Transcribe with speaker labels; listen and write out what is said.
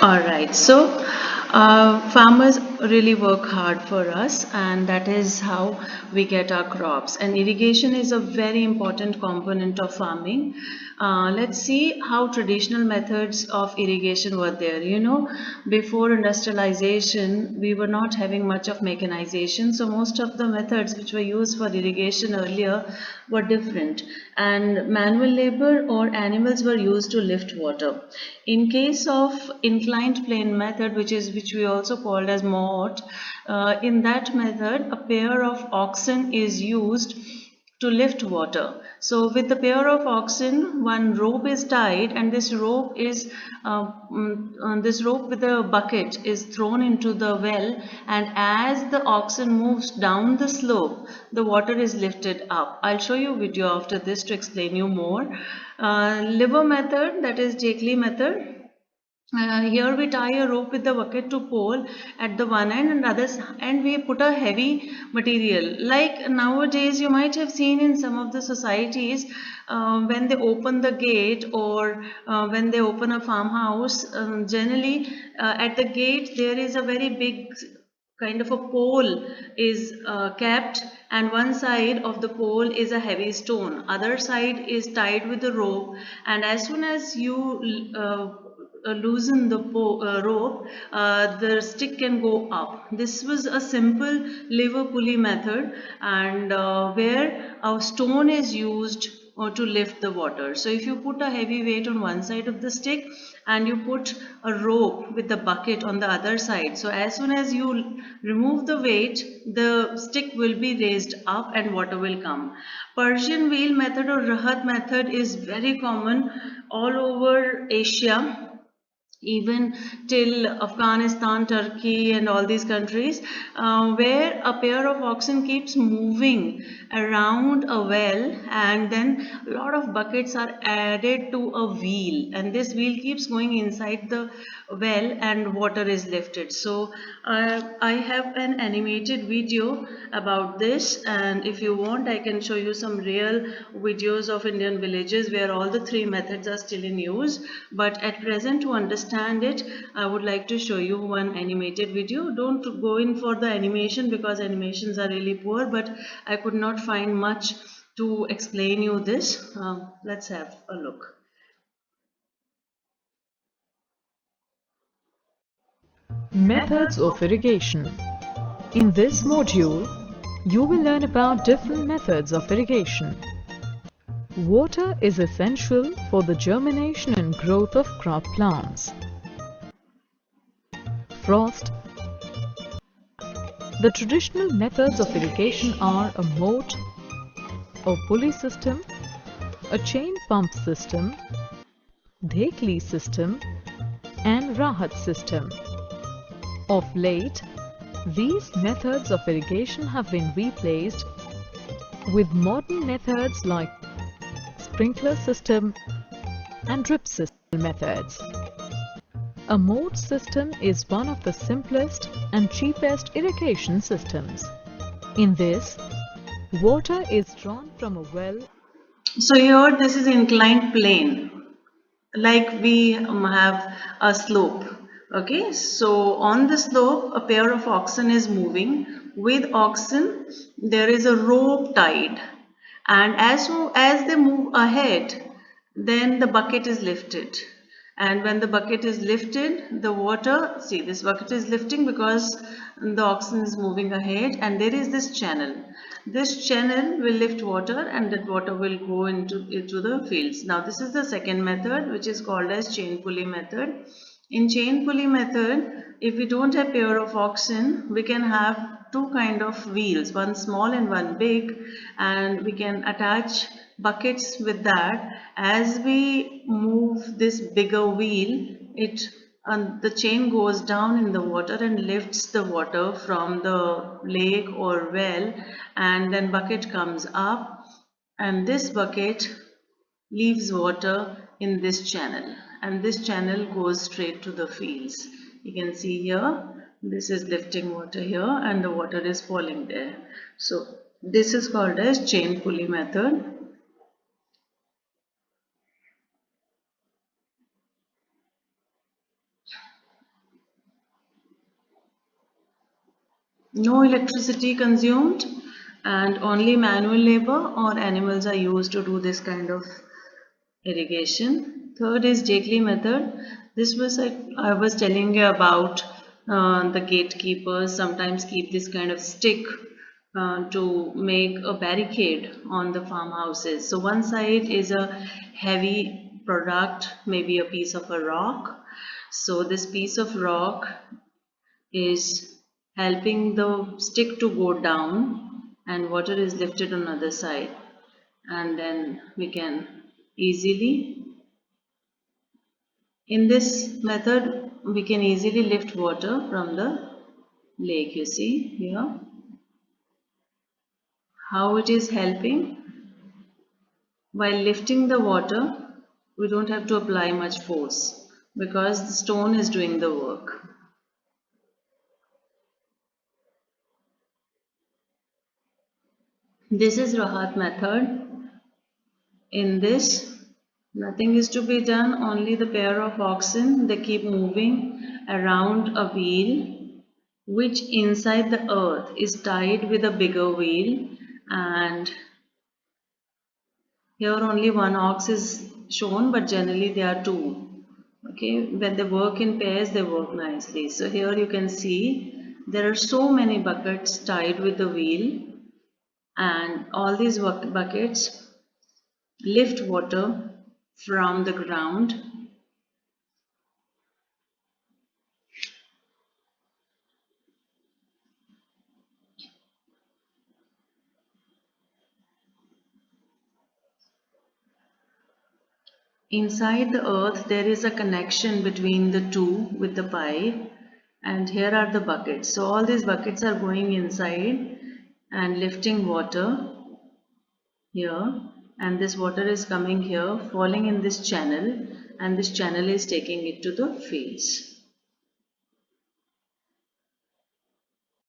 Speaker 1: All right. So, farmers really work hard for us, and that is how we get our crops. And irrigation is a very important component of farming. Let's see how traditional methods of irrigation were there. Before industrialization, we were not having much of mechanization, so most of the methods which were used for irrigation earlier were different, and manual labor or animals were used to lift water. In case of inclined plane method, which we also called as mort, in that method a pair of oxen is used to lift water. So with the pair of oxen, one rope is tied, and this rope with a bucket is thrown into the well, and as the oxen moves down the slope, the water is lifted up. I'll show you a video after this to explain you more. Lever method, that is Jakely method. Here we tie a rope with the bucket to pole at the one end, and and we put a heavy material. Like nowadays, you might have seen in some of the societies when they open the gate, or when they open a farmhouse. Generally, at the gate there is a very big kind of a pole is kept, and one side of the pole is a heavy stone, other side is tied with a rope, and as soon as you loosen the rope, the stick can go up. This was a simple lever pulley method, and where a stone is used to lift the water. So if you put a heavy weight on one side of the stick, and you put a rope with the bucket on the other side, so as soon as you remove the weight, the stick will be raised up and water will come. Persian wheel method or rahat method is very common all over Asia, even till Afghanistan, Turkey, and all these countries, where a pair of oxen keeps moving around a well, and then a lot of buckets are added to a wheel, and this wheel keeps going inside the well, and water is lifted. So, I have an animated video about this, and if you want, I can show you some real videos of Indian villages where all the three methods are still in use. But at present, to understand it, I would like to show you one animated video. Don't go in for the animation because animations are really poor, but I could not find much to explain you this. Let's have a look.
Speaker 2: Methods of irrigation. In this module, you will learn about different methods of irrigation. Water is essential for the germination and growth of crop plants. Frost. The traditional methods of irrigation are a moat, a pulley system, a chain pump system, Dhekli system, and Rahat system. Of late, these methods of irrigation have been replaced with modern methods like sprinkler system and drip system methods. A moat system is one of the simplest and cheapest irrigation systems. In this, water is drawn from a well.
Speaker 1: So here this is inclined plane, like we have a slope. Okay, so on the slope a pair of oxen is moving. With oxen there is a rope tied, and as soon as they move ahead, then the bucket is lifted, and when the bucket is lifted, the water, see, this bucket is lifting because the oxen is moving ahead, and there is this channel. This channel will lift water, and that water will go into the fields. Now this is the second method, which is called as chain pulley method. In chain pulley method, if we don't have pair of oxen, we can have two kind of wheels, one small and one big, and we can attach buckets with that. As we move this bigger wheel, the chain goes down in the water and lifts the water from the lake or well, and then bucket comes up, and this bucket leaves water in this channel, and this channel goes straight to the fields. You can see here, this is lifting water here, and the water is falling there. So this is called as chain pulley method. No electricity consumed, and only manual labor or animals are used to do this kind of irrigation. Third is Jakely method. This was I was telling you about the gatekeepers sometimes keep this kind of stick to make a barricade on the farmhouses. So one side is a heavy product, maybe a piece of a rock. So this piece of rock is helping the stick to go down and water is lifted on the other side, and then we can easily, in this method we can easily lift water from the lake. You see here how it is helping. While lifting the water, we don't have to apply much force because the stone is doing the work. This is Rahat method. In this, nothing is to be done, only the pair of oxen, they keep moving around a wheel which inside the earth is tied with a bigger wheel, and here only one ox is shown, but generally there are two. Okay, when they work in pairs, they work nicely. So here you can see there are so many buckets tied with the wheel, and all these buckets lift water from the ground inside the earth. There is a connection between the two with the pipe, and here are the buckets. So all these buckets are going inside and lifting water here, and this water is coming here, falling in this channel, and this channel is taking it to the fields.